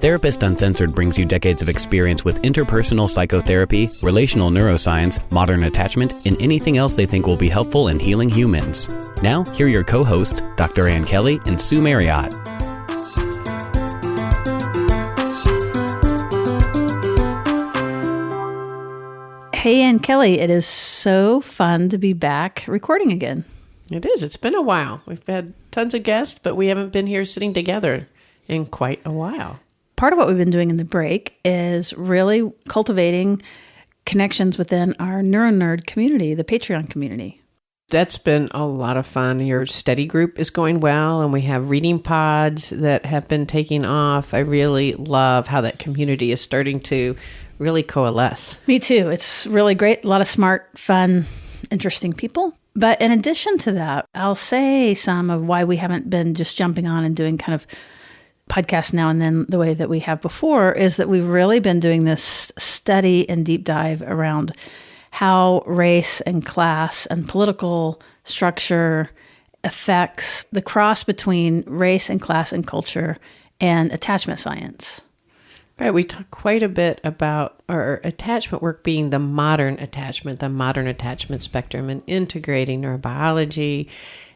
Therapist Uncensored brings you decades of experience with interpersonal psychotherapy, relational neuroscience, modern attachment, and anything else they think will be helpful in healing humans. Now, here are your co-hosts, Dr. Ann Kelly and Sue Marriott. Hey, Ann Kelly, it is so fun to be back recording again. It is. It's been a while. We've had tons of guests, but we haven't been here sitting together in quite a while. Part of what we've been doing in the break is really cultivating connections within our NeuroNerd community, the Patreon community. That's been a lot of fun. Your study group is going well, and we have reading pods that have been taking off. I really love how that community is starting to really coalesce. Me too. It's really great. A lot of smart, fun, interesting people. But in addition to that, I'll say some of why we haven't been just jumping on and doing kind of podcasts now and then the way that we have before is that we've really been doing this study and deep dive around how race and class and political structure affects the cross between race and class and culture and attachment science. Right. We talk quite a bit about our attachment work being the modern attachment spectrum, and integrating neurobiology.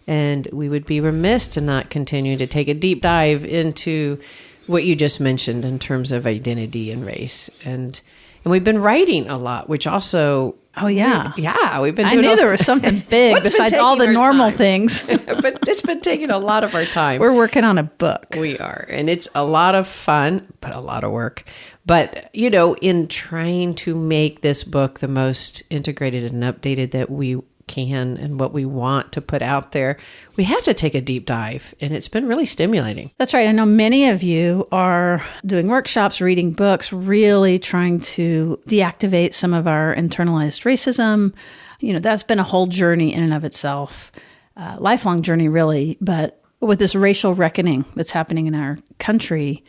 And we would be remiss to not continue to take a deep dive into what you just mentioned in terms of identity and race. And we've been writing a lot, which also... Oh, yeah. We've been doing... I knew there was something big besides all the normal things. But it's been taking a lot of our time. We're working on a book. We are. And it's a lot of fun, but a lot of work. But, you know, in trying to make this book the most integrated and updated that we can and what we want to put out there, we have to take a deep dive, and it's been really stimulating. That's right. I know many of you are doing workshops, reading books, really trying to deactivate some of our internalized racism. You know, that's been a whole journey in and of itself, lifelong journey really, but with this racial reckoning that's happening in our country,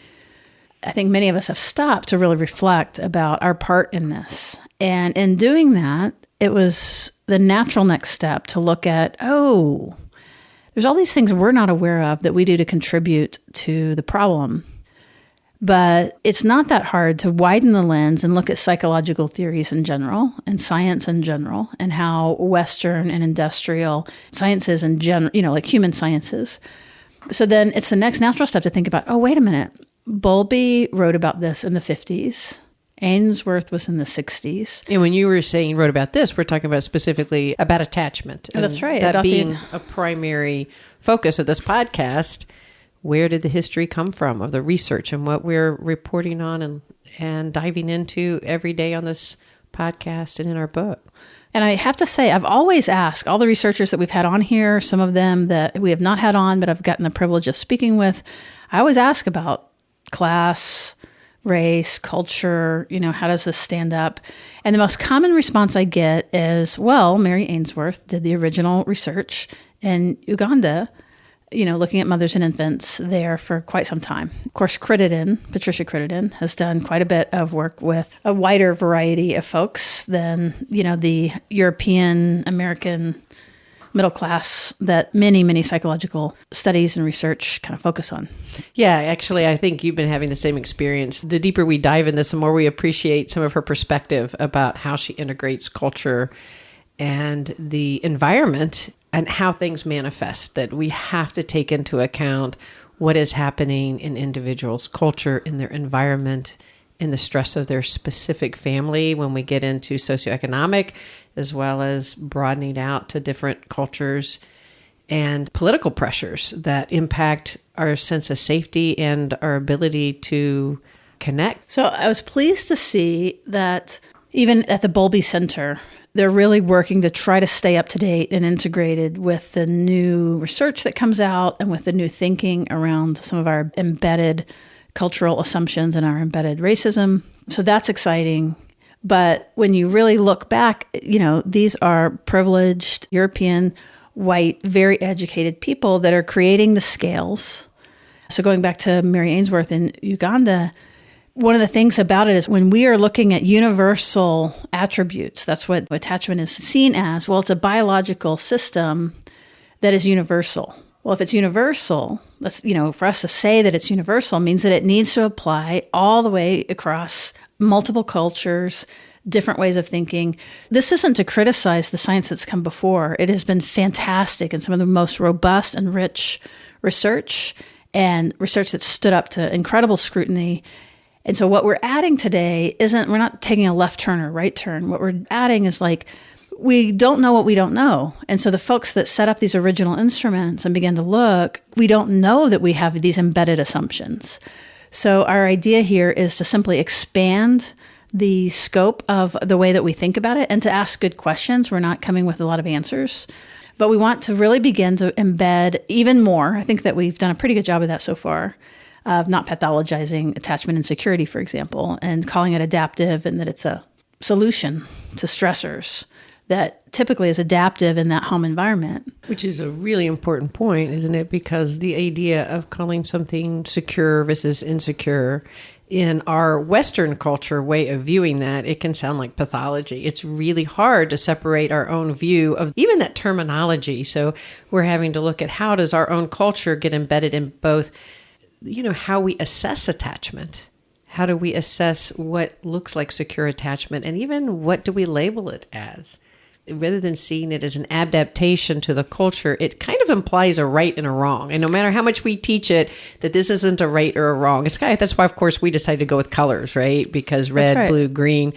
I think many of us have stopped to really reflect about our part in this. And in doing that, it was the natural next step to look at, there's all these things we're not aware of that we do to contribute to the problem. But it's not that hard to widen the lens and look at psychological theories in general and science in general and how Western and industrial sciences in general, like human sciences. So then it's the next natural step to think about, wait a minute, Bowlby wrote about this in the 50s. Ainsworth was in the 60s. And when you were saying wrote about this, we're talking about specifically about attachment. Oh, that's right. That being a primary focus of this podcast. Where did the history come from of the research and what we're reporting on and diving into every day on this podcast and in our book? And I have to say, I've always asked all the researchers that we've had on here, some of them that we have not had on, but I've gotten the privilege of speaking with. I always ask about class, race, culture, how does this stand up? And the most common response I get is, Mary Ainsworth did the original research in Uganda, looking at mothers and infants there for quite some time. Of course, Patricia Crittenden, has done quite a bit of work with a wider variety of folks than, the European, American, middle class that many, many psychological studies and research kind of focus on. Yeah, actually, I think you've been having the same experience. The deeper we dive in this, the more we appreciate some of her perspective about how she integrates culture and the environment and how things manifest, that we have to take into account what is happening in individuals' culture, in their environment, in the stress of their specific family when we get into socioeconomic, as well as broadening out to different cultures and political pressures that impact our sense of safety and our ability to connect. So I was pleased to see that even at the Bowlby Center, they're really working to try to stay up to date and integrated with the new research that comes out and with the new thinking around some of our embedded cultural assumptions and our embedded racism. So that's exciting. But when you really look back, these are privileged European, white, very educated people that are creating the scales. So going back to Mary Ainsworth in Uganda, one of the things about it is when we are looking at universal attributes, that's what attachment is seen as. Well, it's a biological system that is universal. Well, if it's universal, Let's, for us to say that it's universal means that it needs to apply all the way across multiple cultures, different ways of thinking. This isn't to criticize the science that's come before. It has been fantastic and some of the most robust and rich research, and research that stood up to incredible scrutiny. And so what we're adding today we're not taking a left turn or right turn. What we're adding is we don't know what we don't know. And so the folks that set up these original instruments and began to look, we don't know that we have these embedded assumptions. So our idea here is to simply expand the scope of the way that we think about it and to ask good questions. We're not coming with a lot of answers, but we want to really begin to embed even more. I think that we've done a pretty good job of that so far, of not pathologizing attachment insecurity, for example, and calling it adaptive, and that it's a solution to stressors that typically is adaptive in that home environment. Which is a really important point, isn't it? Because the idea of calling something secure versus insecure, in our Western culture way of viewing that, it can sound like pathology. It's really hard to separate our own view of even that terminology. So we're having to look at how does our own culture get embedded in both, how we assess attachment. How do we assess what looks like secure attachment? And even what do we label it as? Rather than seeing it as an adaptation to the culture, it kind of implies a right and a wrong. And no matter how much we teach it, that this isn't a right or a wrong. That's why, of course, we decided to go with colors, right? Because red, blue, green,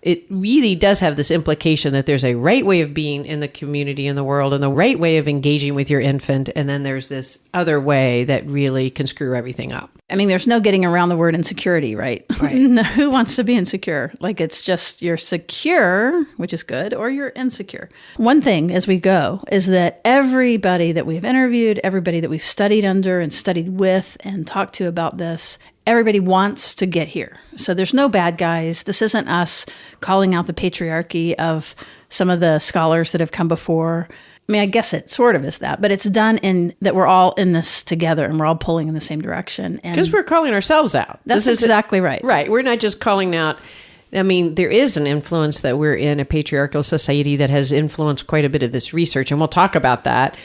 it really does have this implication that there's a right way of being in the community, in the world, and the right way of engaging with your infant. And then there's this other way that really can screw everything up. I mean, there's no getting around the word insecurity, right? Who wants to be insecure? It's just you're secure, which is good, or you're insecure. One thing as we go is that everybody that we've interviewed, everybody that we've studied under and studied with and talked to about this, everybody wants to get here. So there's no bad guys. This isn't us calling out the patriarchy of some of the scholars that have come before. I mean, I guess it sort of is that, but it's done in that we're all in this together and we're all pulling in the same direction. Because we're calling ourselves out. That's exactly right. Right. We're not just calling out. I mean, there is an influence that we're in a patriarchal society that has influenced quite a bit of this research, and we'll talk about that.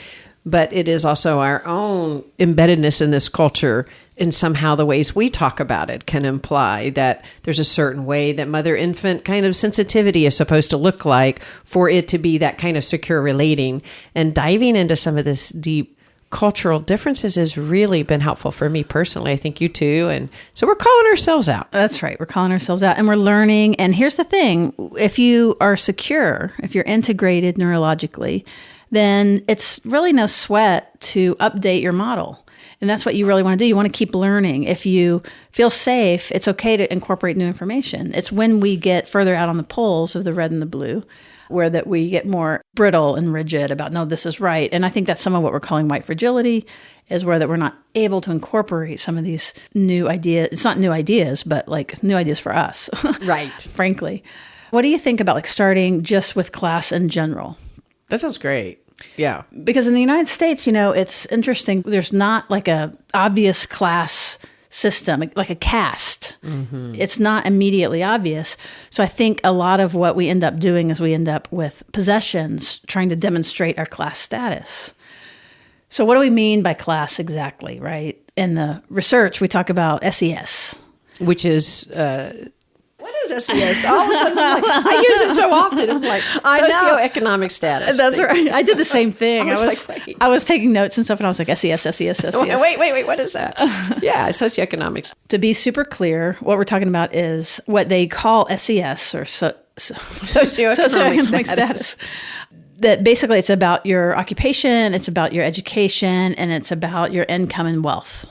But it is also our own embeddedness in this culture, and somehow the ways we talk about it can imply that there's a certain way that mother-infant kind of sensitivity is supposed to look like for it to be that kind of secure relating. And diving into some of this deep cultural differences has really been helpful for me personally. I think you too. And so we're calling ourselves out. That's right. We're calling ourselves out and we're learning. And here's the thing. If you are secure, if you're integrated neurologically, then it's really no sweat to update your model. And that's what you really want to do. You want to keep learning. If you feel safe, it's okay to incorporate new information. It's when we get further out on the poles of the red and the blue where that we get more brittle and rigid about, no, this is right. And I think that's some of what we're calling white fragility, is where that we're not able to incorporate some of these new ideas. It's not new ideas, but new ideas for us. Right. Frankly. What do you think about starting just with class in general? That sounds great. Yeah. Because in the United States, it's interesting. There's not a obvious class system, like a caste. Mm-hmm. It's not immediately obvious. So I think a lot of what we end up doing is we end up with possessions trying to demonstrate our class status. So what do we mean by class exactly, right? In the research, we talk about SES. Which is... What is SES? All of a sudden, I use it so often. I'm like, socioeconomic status. That's right. I did the same thing. I was taking notes and stuff, and I was like, SES. Wait, what is that? Yeah, socioeconomics. To be super clear, what we're talking about is what they call SES, or socioeconomic status. That basically it's about your occupation, it's about your education, and it's about your income and wealth.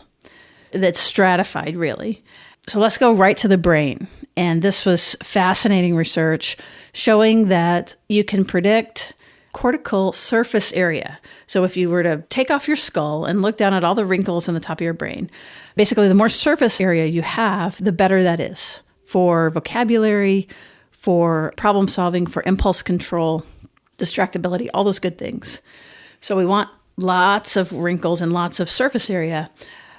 That's stratified, really. So let's go right to the brain. And this was fascinating research showing that you can predict cortical surface area. So if you were to take off your skull and look down at all the wrinkles in the top of your brain, basically the more surface area you have, the better that is for vocabulary, for problem solving, for impulse control, distractibility, all those good things. So we want lots of wrinkles and lots of surface area.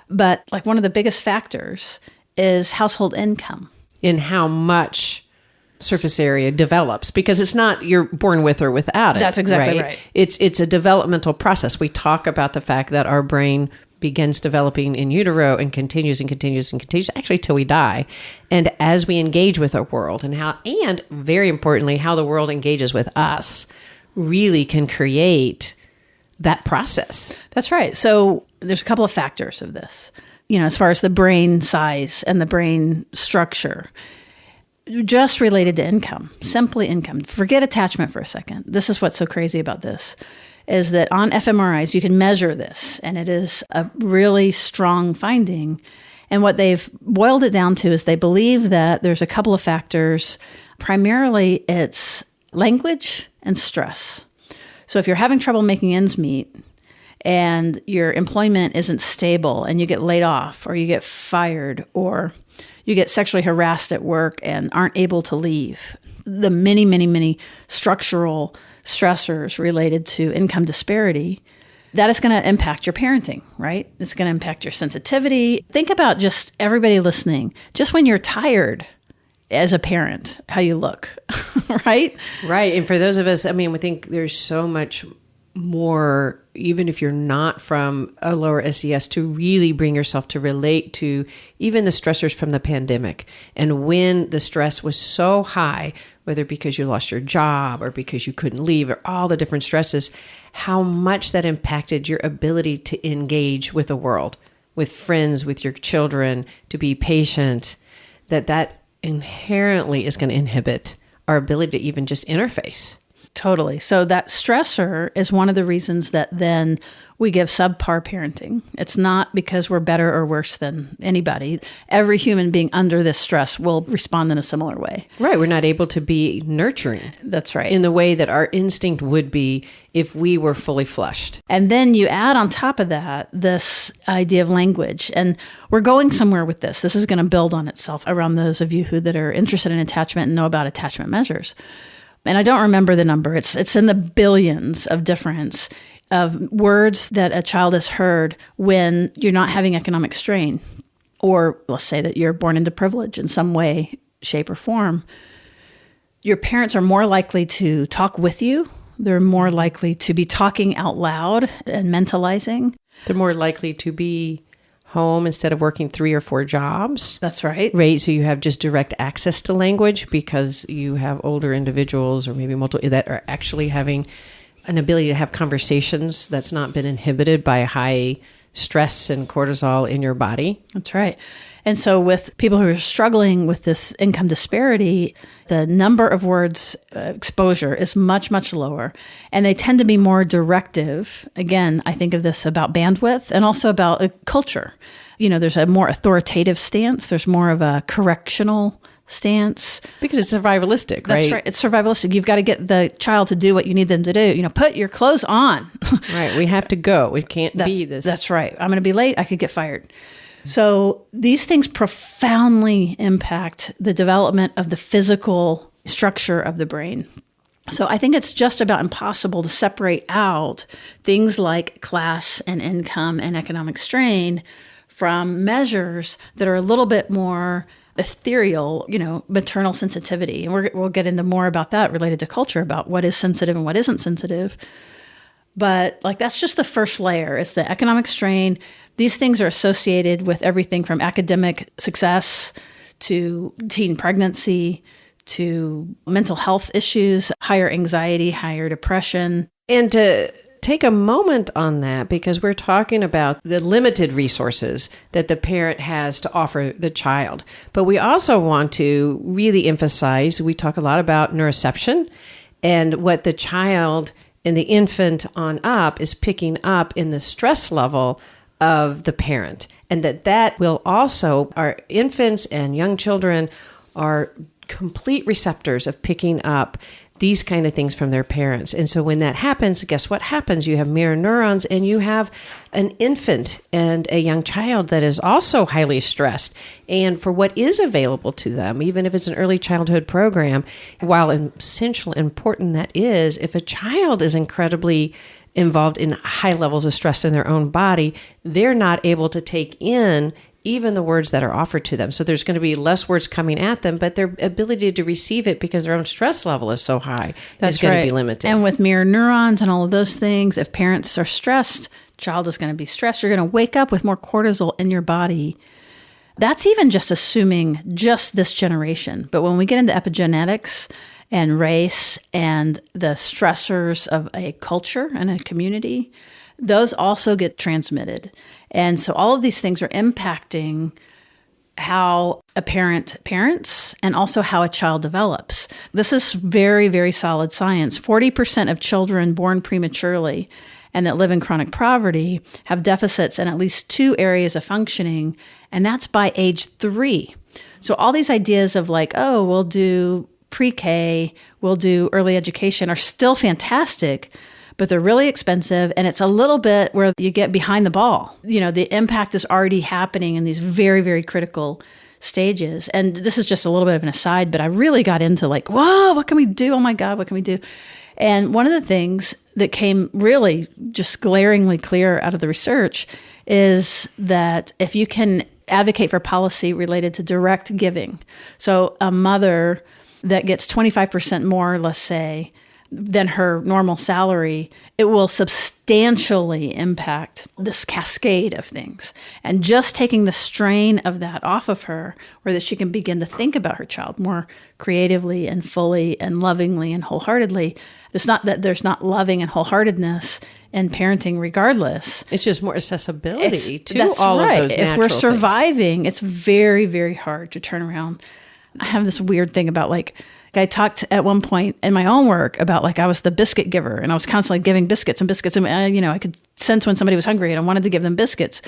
But one of the biggest factors is household income. In how much surface area develops, because it's not you're born with or without it. That's exactly right. It's a developmental process. We talk about the fact that our brain begins developing in utero and continues and continues and continues, actually till we die. And as we engage with our world and very importantly, how the world engages with us really can create that process. That's right. So there's a couple of factors of this, as far as the brain size and the brain structure, just related to income, simply income. Forget attachment for a second. This is what's so crazy about this, is that on fMRIs, you can measure this, and it is a really strong finding. And what they've boiled it down to is they believe that there's a couple of factors. Primarily, it's language and stress. So if you're having trouble making ends meet and your employment isn't stable and you get laid off or you get fired or you get sexually harassed at work and aren't able to leave, the many, many, many structural stressors related to income disparity, that is going to impact your parenting, right? It's going to impact your sensitivity. Think about just everybody listening, just when you're tired as a parent, how you look, right? Right. And for those of us, we think there's so much more, even if you're not from a lower SES, to really bring yourself to relate to even the stressors from the pandemic. And when the stress was so high, whether because you lost your job or because you couldn't leave or all the different stresses, how much that impacted your ability to engage with the world, with friends, with your children, to be patient, that inherently is going to inhibit our ability to even just interface. Totally. So that stressor is one of the reasons that then we give subpar parenting. It's not because we're better or worse than anybody. Every human being under this stress will respond in a similar way. Right. We're not able to be nurturing. That's right. In the way that our instinct would be if we were fully flushed. And then you add on top of that this idea of language. And we're going somewhere with this. This is going to build on itself around those of you that are interested in attachment and know about attachment measures. And I don't remember the number. It's in the billions of difference of words that a child has heard when you're not having economic strain. Or let's say that you're born into privilege in some way, shape, or form. Your parents are more likely to talk with you. They're more likely to be talking out loud and mentalizing. They're more likely to be home instead of working 3 or 4 jobs. That's right. Right. So you have just direct access to language because you have older individuals or maybe multiple that are actually having an ability to have conversations that's not been inhibited by high stress and cortisol in your body. That's right. And so with people who are struggling with this income disparity, the number of words exposure is much, much lower. And they tend to be more directive. Again, I think of this about bandwidth and also about culture. There's a more authoritative stance. There's more of a correctional stance. Because it's survivalistic, right? That's right. It's survivalistic. You've got to get the child to do what you need them to do. Put your clothes on. Right. We have to go. It can't be this. That's right. I'm going to be late. I could get fired. So these things profoundly impact the development of the physical structure of the brain. So I think it's just about impossible to separate out things like class and income and economic strain from measures that are a little bit more ethereal, maternal sensitivity. And we'll get into more about that related to culture, about what is sensitive and what isn't sensitive. But that's just the first layer. It's the economic strain. These things are associated with everything from academic success to teen pregnancy to mental health issues, higher anxiety, higher depression. And to take a moment on that, because we're talking about the limited resources that the parent has to offer the child. But we also want to really emphasize, we talk a lot about neuroception and what the child and the infant on up is picking up in the stress level of the parent. And that will also, our infants and young children are complete receptors of picking up these kind of things from their parents. And so when that happens, guess what happens? You have mirror neurons and you have an infant and a young child that is also highly stressed. And for what is available to them, even if it's an early childhood program, while essential and important that is, if a child is incredibly involved in high levels of stress in their own body, they're not able to take in even the words that are offered to them. So there's going to be less words coming at them, but their ability to receive it because their own stress level is so high is going to be limited. And with mirror neurons and all of those things, if parents are stressed, child is going to be stressed. You're going to wake up with more cortisol in your body. That's even just assuming just this generation. But when we get into epigenetics and race and the stressors of a culture and a community, those also get transmitted. And so all of these things are impacting how a parent parents and also how a child develops. This is very, very solid science. 40% of children born prematurely and that live in chronic poverty have deficits in at least 2 areas of functioning, and that's by age 3. So all these ideas of like, oh, we'll do pre-K, we'll do early education are still fantastic, but they're really expensive, and it's a little bit where you get behind the ball. You know, the impact is already happening in these very, very critical stages. And this is just a little bit of an aside, but I really got into like, whoa, what can we do? Oh my God, what can we do? And one of the things that came really just glaringly clear out of the research is that if you can advocate for policy related to direct giving, so a mother that gets 25% more, let's say, than her normal salary, it will substantially impact this cascade of things. And just taking the strain of that off of her, where that she can begin to think about her child more creatively and fully and lovingly and wholeheartedly. It's not that there's not loving and wholeheartedness in parenting regardless. It's just more accessibility to all of those natural If we're surviving, things. It's very, very hard to turn around. I have this weird thing about like, I talked at one point in my own work about like I was the biscuit giver and I was constantly giving biscuits and biscuits. And, I could sense when somebody was hungry and I wanted to give them biscuits.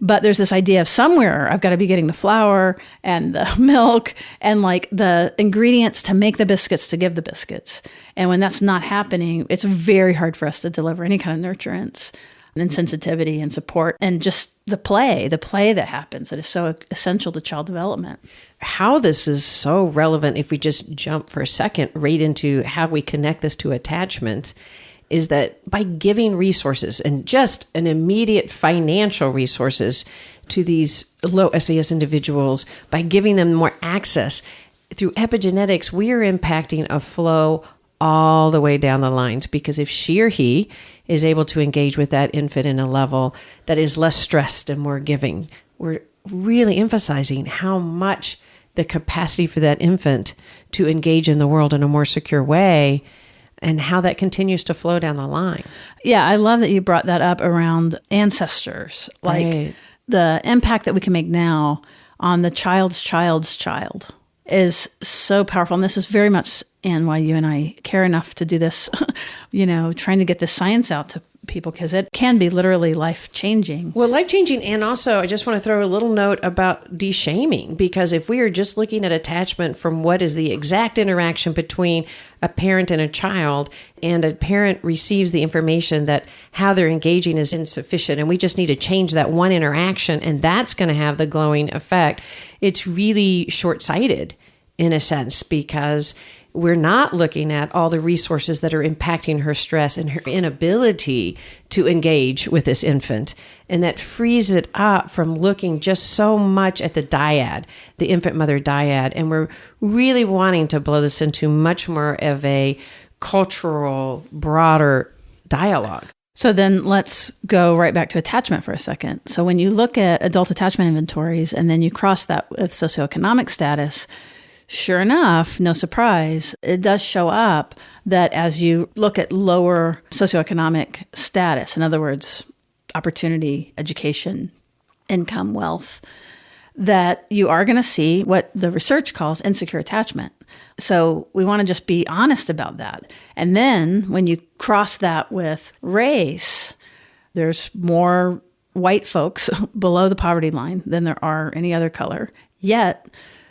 But there's this idea of somewhere I've got to be getting the flour and the milk and like the ingredients to make the biscuits to give the biscuits. And when that's not happening, it's very hard for us to deliver any kind of nurturance and sensitivity and support and just the play that happens that is so essential to child development. How this is so relevant, if we just jump for a second right into how we connect this to attachment, is that by giving resources and just an immediate financial resources to these low SAS individuals, by giving them more access through epigenetics, we are impacting a flow all the way down the lines, because if she or he is able to engage with that infant in a level that is less stressed and more giving, we're really emphasizing how much the capacity for that infant to engage in the world in a more secure way and how that continues to flow down the line. Yeah, I love that you brought that up around ancestors. Like Right. the impact that we can make now on the child's child's child is so powerful. And this is very much in why you and I care enough to do this, trying to get this science out to people, because it can be literally life-changing. Well, life-changing, and also I just want to throw a little note about de-shaming, because if we are just looking at attachment from what is the exact interaction between a parent and a child, and a parent receives the information that how they're engaging is insufficient, and we just need to change that one interaction, and that's going to have the glowing effect, it's really short-sighted in a sense, because we're not looking at all the resources that are impacting her stress and her inability to engage with this infant. And that frees it up from looking just so much at the dyad, the infant mother dyad. And we're really wanting to blow this into much more of a cultural, broader dialogue. So then let's go right back to attachment for a second. So when you look at adult attachment inventories and then you cross that with socioeconomic status, sure enough, no surprise, it does show up that as you look at lower socioeconomic status, in other words, opportunity, education, income, wealth, that you are going to see what the research calls insecure attachment. So we want to just be honest about that. And then when you cross that with race, there's more white folks below the poverty line than there are any other color. Yet,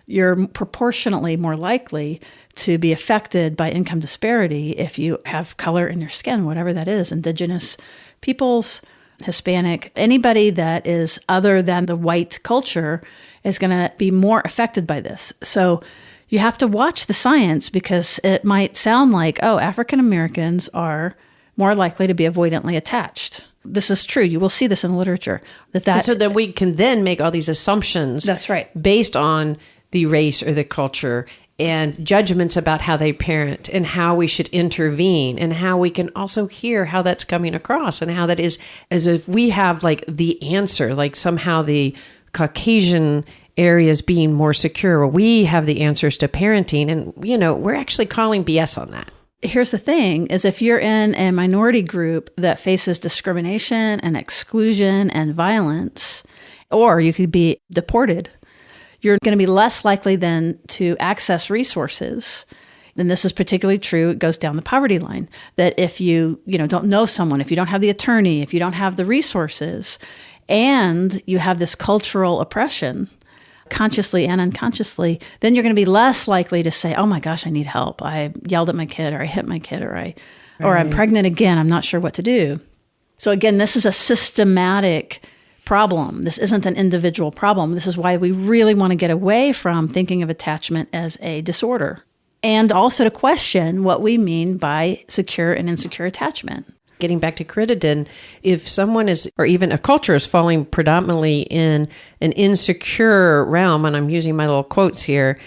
you're proportionately more likely to be affected by income disparity if you have color in your skin, whatever that is, indigenous peoples, Hispanic, anybody that is other than the white culture is going to be more affected by this. So you have to watch the science, because it might sound like, oh, African Americans are more likely to be avoidantly attached. This is true. You will see this in the literature. And so then we can then make all these assumptions. That's right. Based on the race or the culture and judgments about how they parent and how we should intervene and how we can also hear how that's coming across and how that is as if we have like the answer, like somehow the Caucasian areas being more secure. We have the answers to parenting, and, we're actually calling BS on that. Here's the thing, is if you're in a minority group that faces discrimination and exclusion and violence, or you could be deported, you're going to be less likely then to access resources. And this is particularly true, it goes down the poverty line, that if you don't know someone, if you don't have the attorney, if you don't have the resources, and you have this cultural oppression, consciously and unconsciously, then you're going to be less likely to say, oh my gosh, I need help. I yelled at my kid, or I hit my kid, or I'm pregnant again. I'm not sure what to do. So again, this is a systematic problem. This isn't an individual problem. This is why we really want to get away from thinking of attachment as a disorder, and also to question what we mean by secure and insecure attachment. Getting back to Crittenden, if someone is, or even a culture is falling predominantly in an insecure realm, and I'm using my little quotes here,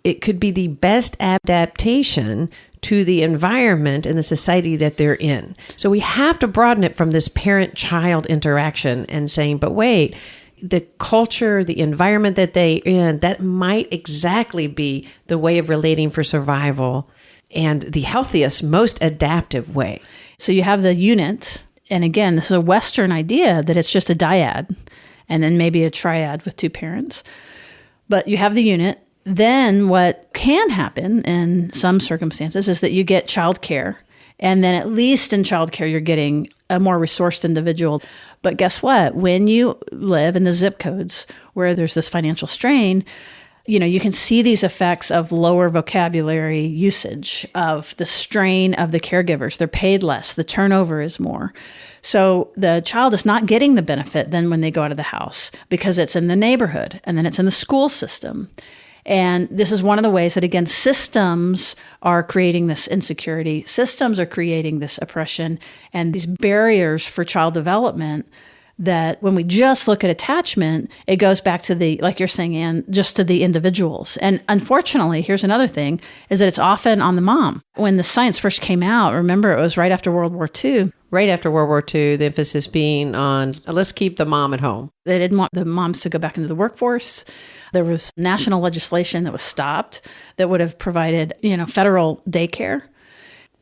it could be the best adaptation to the environment and the society that they're in. So we have to broaden it from this parent-child interaction and saying, but wait, the culture, the environment that they're in, that might exactly be the way of relating for survival and the healthiest, most adaptive way. So you have the unit, and again, this is a Western idea that it's just a dyad, and then maybe a triad with two parents. But you have the unit. Then what can happen in some circumstances is that you get childcare, and then at least in childcare you're getting a more resourced individual. But guess what? When you live in the zip codes where there's this financial strain, you can see these effects of lower vocabulary usage, of the strain of the caregivers. They're paid less. The turnover is more. So the child is not getting the benefit then when they go out of the house, because it's in the neighborhood, and then it's in the school system. And this is one of the ways that, again, systems are creating this insecurity. Systems are creating this oppression and these barriers for child development, that when we just look at attachment, it goes back to the, like you're saying, Anne, just to the individuals. And unfortunately, here's another thing, is that it's often on the mom. When the science first came out, remember, it was right after World War II. Right after World War II, the emphasis being on, let's keep the mom at home. They didn't want the moms to go back into the workforce. There was national legislation that was stopped that would have provided, federal daycare.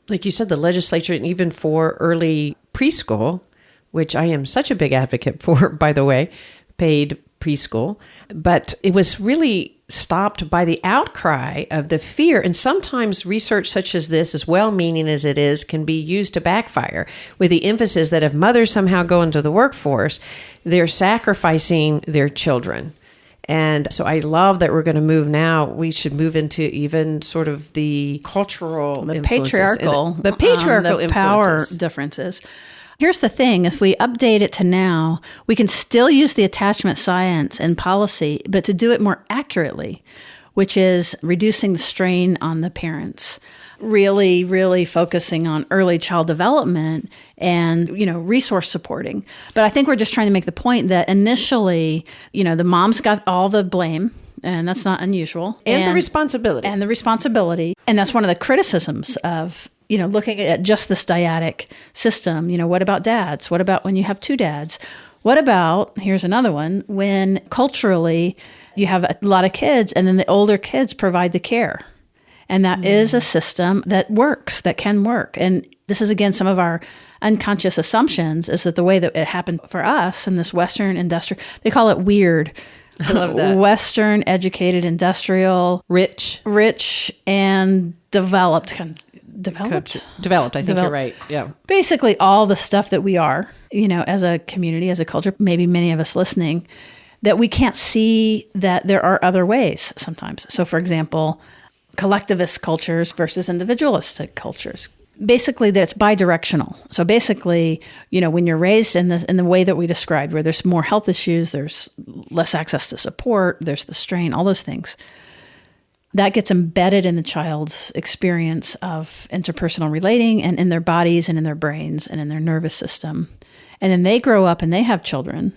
Like you said, the legislature, and even for early preschool, which I am such a big advocate for, by the way, paid preschool. But it was really stopped by the outcry of the fear. And sometimes research such as this, as well-meaning as it is, can be used to backfire, with the emphasis that if mothers somehow go into the workforce, they're sacrificing their children. And so I love that we're going to move now. We should move into even sort of the cultural, the patriarchal, the patriarchal the power influences. Differences. Here's the thing, if we update it to now, we can still use the attachment science and policy, but to do it more accurately, which is reducing the strain on the parents, really, really focusing on early child development and, resource supporting. But I think we're just trying to make the point that initially, the moms got all the blame, and that's not unusual. And the responsibility. And the responsibility. And that's one of the criticisms of looking at just this dyadic system. What about dads? What about when you have two dads? What about, here's another one, when culturally you have a lot of kids and then the older kids provide the care. And that is a system that works, that can work. And this is, again, some of our unconscious assumptions, is that the way that it happened for us in this Western industrial, they call it weird. I love that. Western, educated, industrial, rich and developed. Developed, I think you're right. Yeah. Basically all the stuff that we are, as a community, as a culture, maybe many of us listening, that we can't see that there are other ways sometimes. So for example, collectivist cultures versus individualistic cultures. Basically that it's bidirectional. So basically, when you're raised in the way that we described, where there's more health issues, there's less access to support, there's the strain, all those things. That gets embedded in the child's experience of interpersonal relating and in their bodies and in their brains and in their nervous system. And then they grow up and they have children.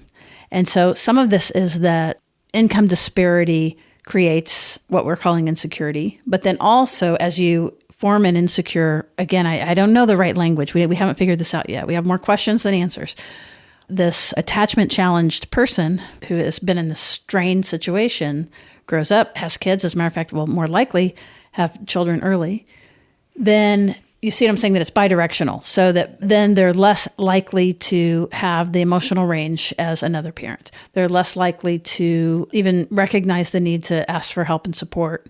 And so some of this is that income disparity creates what we're calling insecurity. But then also, as you form an insecure, again, I don't know the right language. We haven't figured this out yet. We have more questions than answers. This attachment challenged person who has been in this strained situation grows up, has kids, as a matter of fact, will more likely have children early. Then you see what I'm saying, that it's bidirectional, so that then they're less likely to have the emotional range as another parent. They're less likely to even recognize the need to ask for help and support.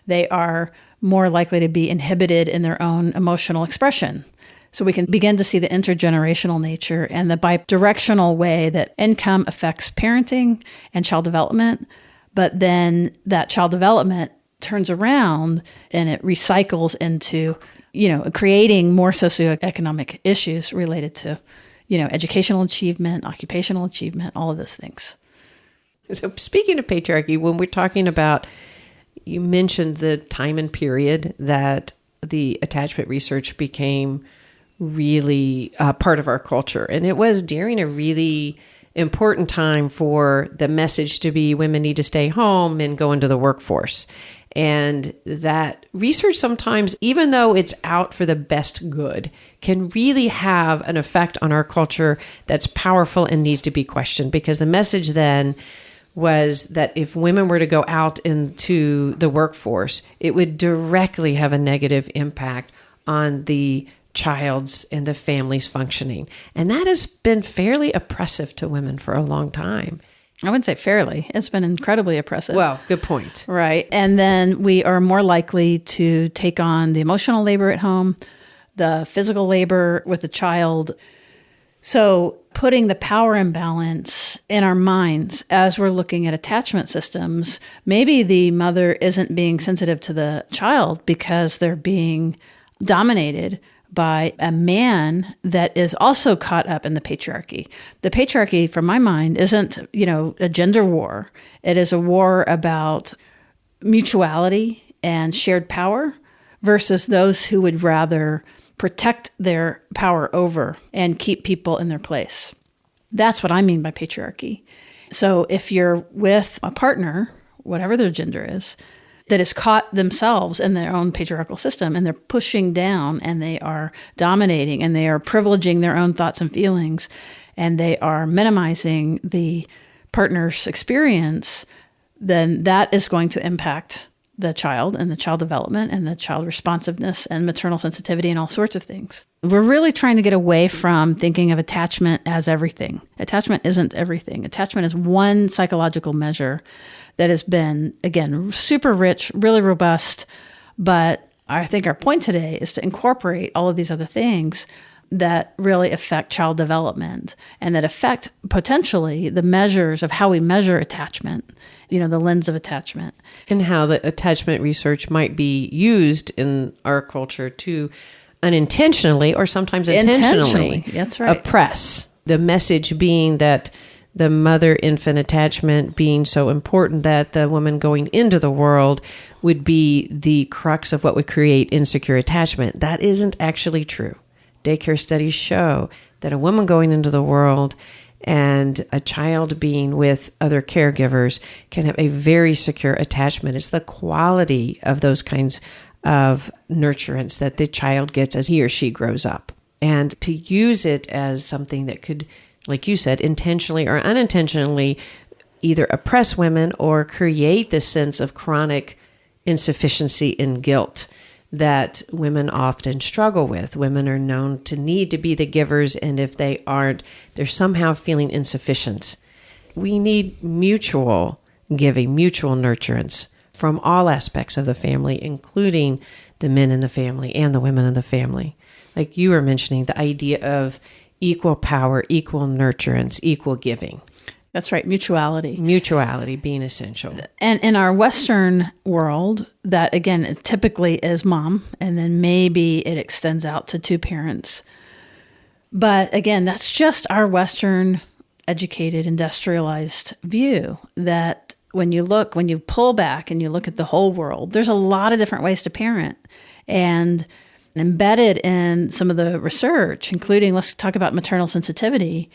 They are more likely to be inhibited in their own emotional expression. So we can begin to see the intergenerational nature and the bidirectional way that income affects parenting and child development, but then that child development turns around and it recycles into, creating more socioeconomic issues related to, educational achievement, occupational achievement, all of those things. So speaking of patriarchy, when we're talking about, you mentioned the time and period that the attachment research became really part of our culture. And it was during a really important time for the message to be women need to stay home and go into the workforce. And that research sometimes, even though it's out for the best good, can really have an effect on our culture that's powerful and needs to be questioned. Because the message then was that if women were to go out into the workforce, it would directly have a negative impact on the child's and the family's functioning. And that has been fairly oppressive to women for a long time. I wouldn't say fairly. It's been incredibly oppressive. Well, good point. Right. And then we are more likely to take on the emotional labor at home, the physical labor with the child. So putting the power imbalance in our minds as we're looking at attachment systems, maybe the mother isn't being sensitive to the child because they're being dominated by a man that is also caught up in the patriarchy. The patriarchy, from my mind, isn't, a gender war. It is a war about mutuality and shared power versus those who would rather protect their power over and keep people in their place. That's what I mean by patriarchy. So if you're with a partner, whatever their gender is, that has caught themselves in their own patriarchal system, and they're pushing down and they are dominating and they are privileging their own thoughts and feelings, and they are minimizing the partner's experience, then that is going to impact the child and the child development and the child responsiveness and maternal sensitivity and all sorts of things. We're really trying to get away from thinking of attachment as everything. Attachment isn't everything. Attachment is one psychological measure that has been, again, super rich, really robust. But I think our point today is to incorporate all of these other things that really affect child development and that affect potentially the measures of how we measure attachment, the lens of attachment. And how the attachment research might be used in our culture to unintentionally or sometimes intentionally That's right. oppress. The message being that the mother-infant attachment being so important that the woman going into the world would be the crux of what would create insecure attachment. That isn't actually true. Daycare studies show that a woman going into the world and a child being with other caregivers can have a very secure attachment. It's the quality of those kinds of nurturance that the child gets as he or she grows up. And to use it as something that could, like you said, intentionally or unintentionally either oppress women or create this sense of chronic insufficiency and guilt that women often struggle with. Women are known to need to be the givers, and if they aren't, they're somehow feeling insufficient. We need mutual giving, mutual nurturance from all aspects of the family, including the men in the family and the women in the family. Like you were mentioning, the idea of equal power, equal nurturance, equal giving. That's right, mutuality. Mutuality being essential. And in our Western world, that again is typically is mom, and then maybe it extends out to two parents. But again, that's just our Western educated, industrialized view that when you pull back and you look at the whole world, there's a lot of different ways to parent. And embedded in some of the research, including, let's talk about maternal sensitivity,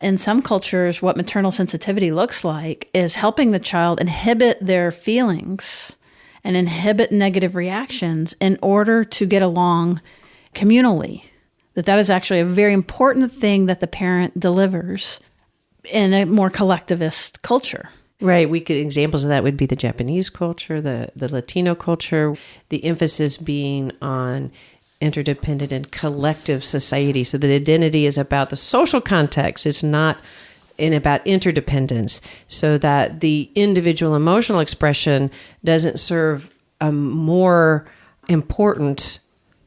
In some cultures, what maternal sensitivity looks like is helping the child inhibit their feelings and inhibit negative reactions in order to get along communally. That is actually a very important thing that the parent delivers in a more collectivist culture. Right. Examples of that would be the Japanese culture, the Latino culture, the emphasis being on interdependent and collective society. So the identity is about the social context. It's not about interdependence, so that the individual emotional expression doesn't serve a more important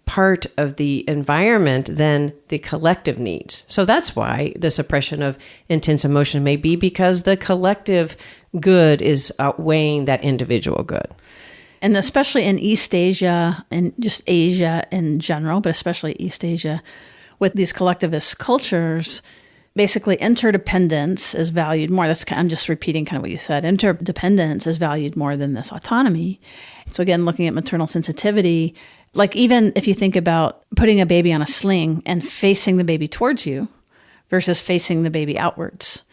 part of the environment than the collective needs. So that's why the suppression of intense emotion may be, because the collective good is outweighing that individual good. And especially in East Asia and just Asia in general, but especially East Asia, with these collectivist cultures, basically interdependence is valued more. I'm just repeating kind of what you said. Interdependence is valued more than this autonomy. So again, looking at maternal sensitivity, like even if you think about putting a baby on a sling and facing the baby towards you versus facing the baby outwards.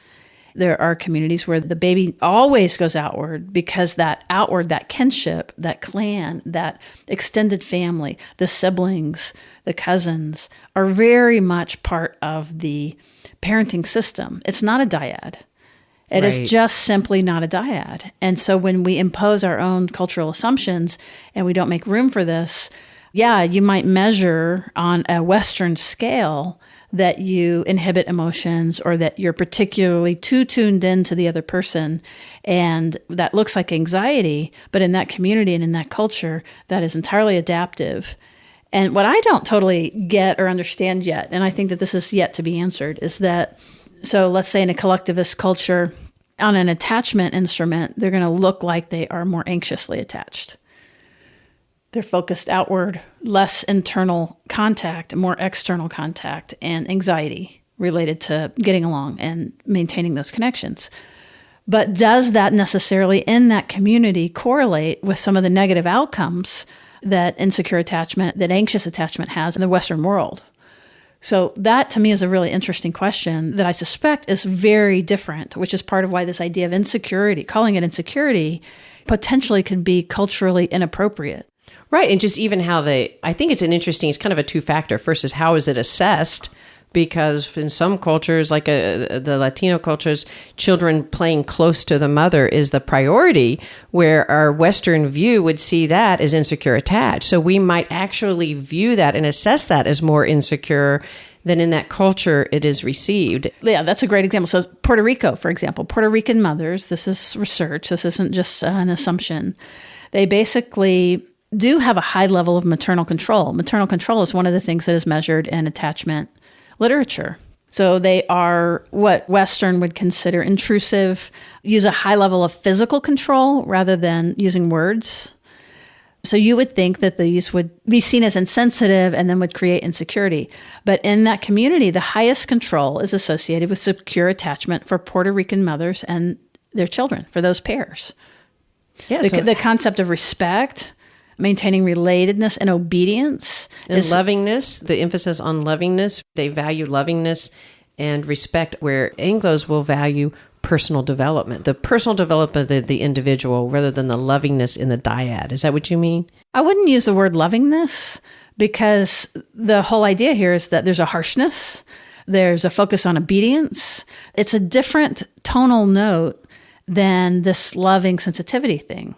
There are communities where the baby always goes outward because that outward, that kinship, that clan, that extended family, the siblings, the cousins are very much part of the parenting system. It's not a dyad. It is just simply not a dyad. And so when we impose our own cultural assumptions and we don't make room for this, you might measure on a Western scale that you inhibit emotions or that you're particularly too tuned in to the other person. And that looks like anxiety, but in that community and in that culture, that is entirely adaptive. And what I don't totally get or understand yet, and I think that this is yet to be answered, is that, so let's say in a collectivist culture, on an attachment instrument, they're going to look like they are more anxiously attached. They're focused outward, less internal contact, more external contact, and anxiety related to getting along and maintaining those connections. But does that necessarily in that community correlate with some of the negative outcomes that insecure attachment, that anxious attachment has in the Western world? So that to me is a really interesting question that I suspect is very different, which is part of why this idea of insecurity, calling it insecurity, potentially could be culturally inappropriate. Right. And just even how I think it's kind of a two-factor. First is how is it assessed? Because in some cultures, like the Latino cultures, children playing close to the mother is the priority, where our Western view would see that as insecure attached. So we might actually view that and assess that as more insecure than in that culture it is received. Yeah, that's a great example. So Puerto Rico, for example, Puerto Rican mothers, this is research, this isn't just an assumption. They basically do have a high level of maternal control. Maternal control is one of the things that is measured in attachment literature. So they are what Western would consider intrusive, use a high level of physical control rather than using words. So you would think that these would be seen as insensitive and then would create insecurity. But in that community, the highest control is associated with secure attachment for Puerto Rican mothers and their children, for those pairs. Yeah, the concept of respect, maintaining relatedness and obedience. And lovingness, the emphasis on lovingness. They value lovingness and respect, where Anglos will value personal development, the personal development of the individual rather than the lovingness in the dyad. Is that what you mean? I wouldn't use the word lovingness because the whole idea here is that there's a harshness, there's a focus on obedience. It's a different tonal note than this loving sensitivity thing.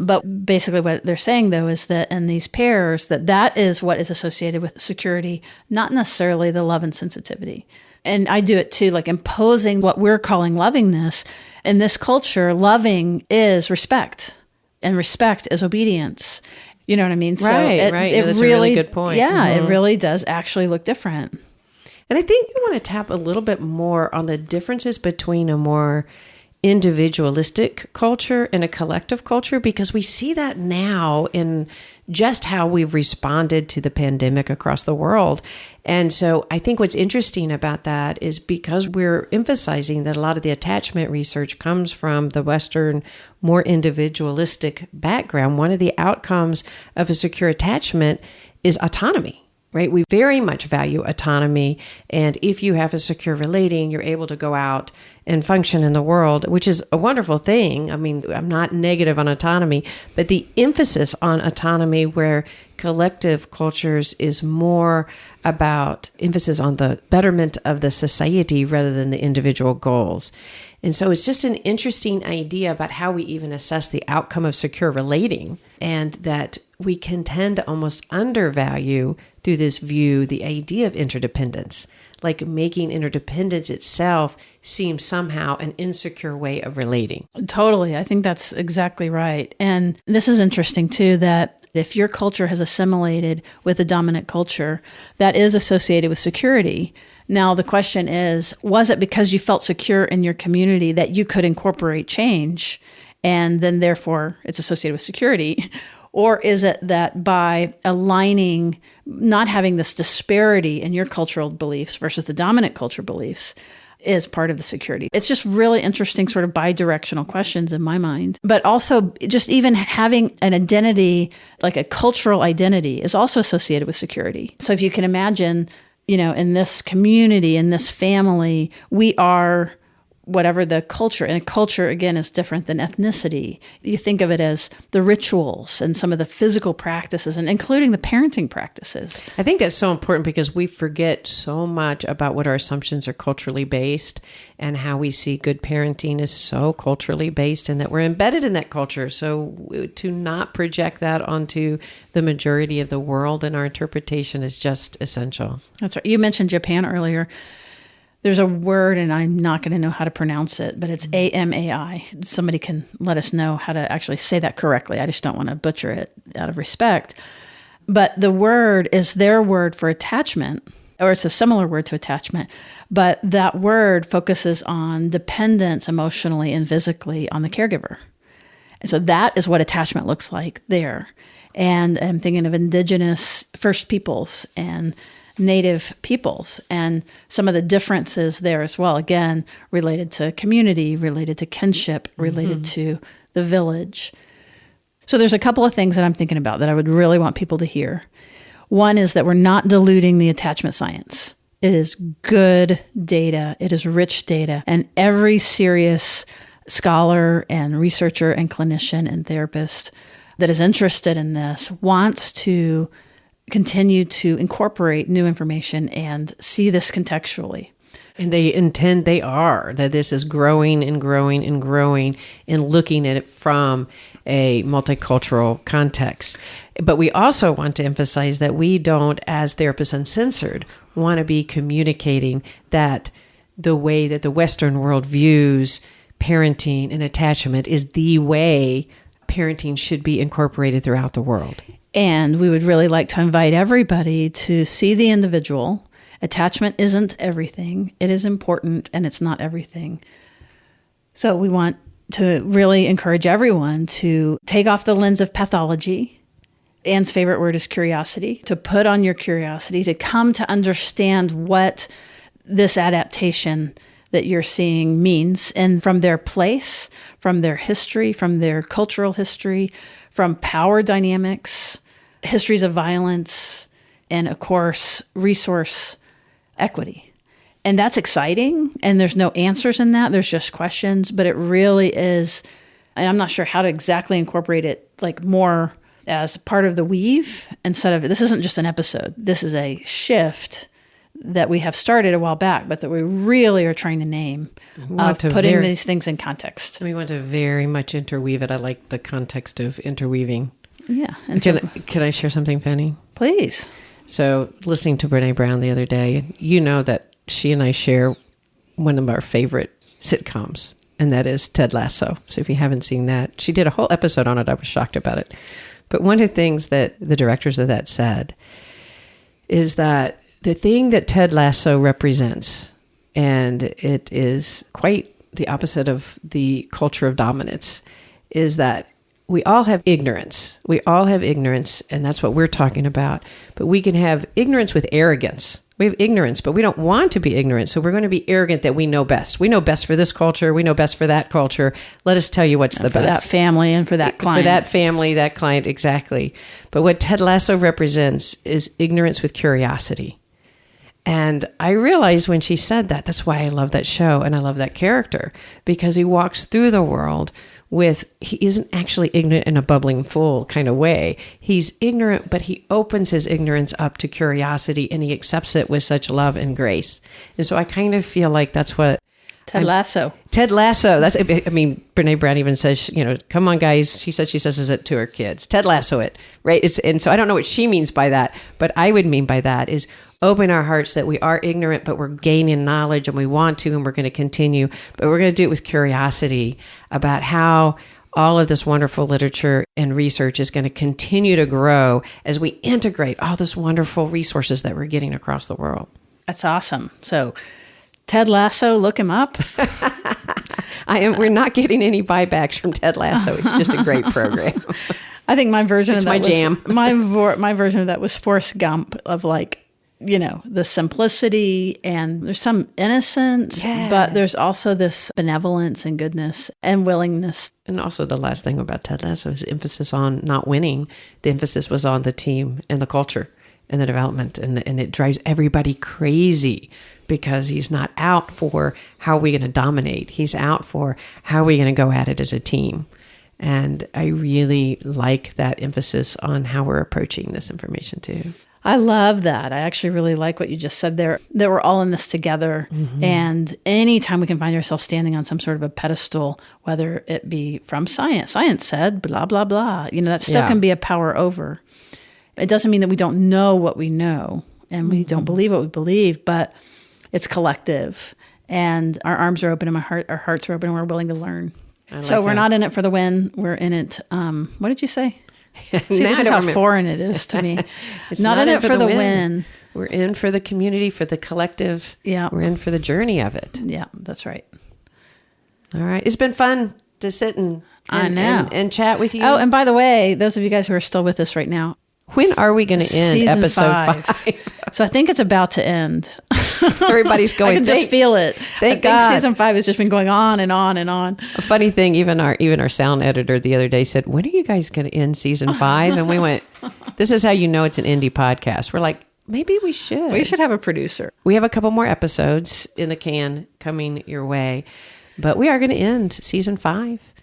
But basically what they're saying, though, is that in these pairs, that is what is associated with security, not necessarily the love and sensitivity. And I do it too, like imposing what we're calling lovingness. In this culture, loving is respect, and respect is obedience. You know what I mean? Right, right. It That's really, a really good point. Yeah, It really does actually look different. And I think we want to tap a little bit more on the differences between a more individualistic culture and a collective culture, because we see that now in just how we've responded to the pandemic across the world. And so I think what's interesting about that is because we're emphasizing that a lot of the attachment research comes from the Western, more individualistic background, one of the outcomes of a secure attachment is autonomy. right? We very much value autonomy. And if you have a secure relating, you're able to go out and function in the world, which is a wonderful thing. I mean, I'm not negative on autonomy, but the emphasis on autonomy where collective cultures is more about emphasis on the betterment of the society rather than the individual goals. And so it's just an interesting idea about how we even assess the outcome of secure relating, and that we can tend to almost undervalue through this view the idea of interdependence, like making interdependence itself seem somehow an insecure way of relating. Totally. I think that's exactly right. And this is interesting too, that if your culture has assimilated with a dominant culture, that is associated with security. Now, the question is, was it because you felt secure in your community that you could incorporate change, and then therefore it's associated with security? Or is it that by aligning, not having this disparity in your cultural beliefs versus the dominant culture beliefs is part of the security? It's just really interesting sort of bi-directional questions in my mind. But also just even having an identity, like a cultural identity, is also associated with security. So if you can imagine, in this community, in this family, we are whatever the culture, and culture, again, is different than ethnicity. You think of it as the rituals and some of the physical practices, and including the parenting practices. I think that's so important because we forget so much about what our assumptions are culturally based, and how we see good parenting is so culturally based, and that we're embedded in that culture. So to not project that onto the majority of the world in our interpretation is just essential. That's right. You mentioned Japan earlier. There's a word, and I'm not going to know how to pronounce it, but it's AMAI. Somebody can let us know how to actually say that correctly. I just don't want to butcher it out of respect. But the word is their word for attachment, or it's a similar word to attachment. But that word focuses on dependence emotionally and physically on the caregiver. And so that is what attachment looks like there. And I'm thinking of indigenous First Peoples and Native peoples, and some of the differences there as well, again, related to community, related to kinship, related to the village. So there's a couple of things that I'm thinking about that I would really want people to hear. One is that we're not diluting the attachment science. It is good data. It is rich data. And every serious scholar and researcher and clinician and therapist that is interested in this wants to continue to incorporate new information and see this contextually. And they are, that this is growing and growing and growing, and looking at it from a multicultural context. But we also want to emphasize that we don't, as therapists uncensored, want to be communicating that the way that the Western world views parenting and attachment is the way parenting should be incorporated throughout the world. And we would really like to invite everybody to see the individual. Attachment isn't everything. It is important, and it's not everything. So we want to really encourage everyone to take off the lens of pathology. Anne's favorite word is curiosity. To put on your curiosity, to come to understand what this adaptation that you're seeing means, and from their place, from their history, from their cultural history, from power dynamics, histories of violence, and of course, resource equity. And that's exciting. And there's no answers in that. There's just questions, but it really is. And I'm not sure how to exactly incorporate it, like more as part of the weave instead of, this isn't just an episode. This is a shift that we have started a while back, but that we really are trying to name of putting these things in context. We want to very much interweave it. I like the context of interweaving. Yeah. Can I share something funny? Please. So listening to Brene Brown the other day, you know that she and I share one of our favorite sitcoms, and that is Ted Lasso. So if you haven't seen that, she did a whole episode on it. I was shocked about it. But one of the things that the directors of that said is that the thing that Ted Lasso represents, and it is quite the opposite of the culture of dominance, is that we all have ignorance. We all have ignorance, and that's what we're talking about. But we can have ignorance with arrogance, We have ignorance, but we don't want to be ignorant. So we're going to be arrogant that we know best. We know best for this culture. We know best for that culture. Let us tell you what's the best. For that family and for that client. For that family, that client, exactly. But what Ted Lasso represents is ignorance with curiosity. And I realized when she said that, that's why I love that show and I love that character, because he walks through the world he isn't actually ignorant in a bubbling full kind of way. He's ignorant, but he opens his ignorance up to curiosity and he accepts it with such love and grace. And so I kind of feel like that's what Ted Lasso. Ted Lasso. That's, I mean, Brene Brown even says, come on, guys. She says it to her kids. Ted Lasso it, right? And so I don't know what she means by that, but I would mean by that is open our hearts that we are ignorant, but we're gaining knowledge and we want to, and we're going to continue, but we're going to do it with curiosity about how all of this wonderful literature and research is going to continue to grow as we integrate all this wonderful resources that we're getting across the world. That's awesome. So Ted Lasso, look him up. We're not getting any buybacks from Ted Lasso. It's just a great program. I think my version it's of that my jam. My version of that was Forrest Gump, of like, the simplicity, and there's some innocence, yes, but there's also this benevolence and goodness and willingness. And also the last thing about Ted Lasso is emphasis on not winning. The emphasis was on the team and the culture and the development. And it drives everybody crazy because he's not out for how are we going to dominate. He's out for how are we going to go at it as a team. And I really like that emphasis on how we're approaching this information too. I love that. I actually really like what you just said there, that we're all in this together. Mm-hmm. And anytime we can find ourselves standing on some sort of a pedestal, whether it be from science said, blah, blah, blah, that still can be a power over. It doesn't mean that we don't know what we know and we don't believe what we believe, but it's collective. And our arms are open and our hearts are open and we're willing to learn. So we're not in it for the win. We're in it. What did you say? See, this is how foreign it is to me. It's not in it for the win. We're in for the community, for the collective. Yeah. We're in for the journey of it. Yeah, that's right. All right. It's been fun to sit and chat with you. Oh, and by the way, those of you guys who are still with us right now, when are we going to end Season episode 5? So I think it's about to end. Everybody's going. I can just feel it. Thank I God. think season 5 has just been going on and on and on. A funny thing, even our sound editor the other day said, "When are you guys going to end season 5?" And we went, "This is how you know it's an indie podcast." We're like, maybe we should. We should have a producer. We have a couple more episodes in the can coming your way, but we are going to end season 5.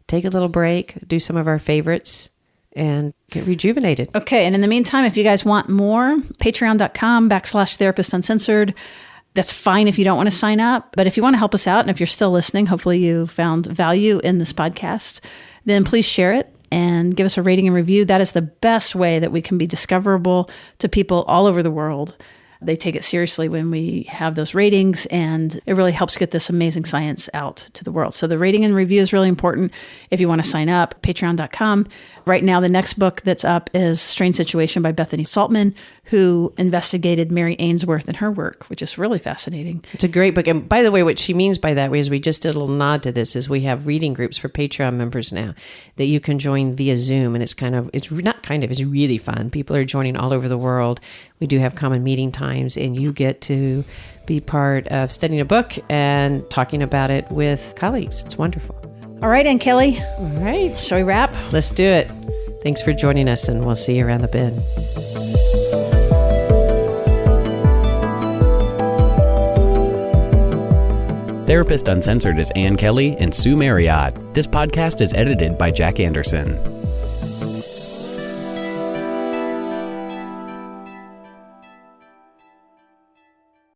Take a little break, do some of our favorites, and get rejuvenated. Okay. And in the meantime, if you guys want more, patreon.com/therapist uncensored. That's fine if you don't want to sign up. But if you want to help us out, and if you're still listening, hopefully you found value in this podcast, then please share it and give us a rating and review. That is the best way that we can be discoverable to people all over the world. They take it seriously when we have those ratings, and it really helps get this amazing science out to the world. So the rating and review is really important. If you want to sign up, patreon.com. Right now, the next book that's up is Strange Situation by Bethany Saltman, who investigated Mary Ainsworth and her work, which is really fascinating. It's a great book. And by the way, what she means by that is we just did a little nod to this, is we have reading groups for Patreon members now that you can join via Zoom. And it's really fun. People are joining all over the world. We do have common meeting times, and you get to be part of studying a book and talking about it with colleagues. It's wonderful. All right, Aunt Kelly. All right. Shall we wrap? Let's do it. Thanks for joining us, and we'll see you around the bend. Therapist Uncensored is Ann Kelly and Sue Marriott. This podcast is edited by Jack Anderson.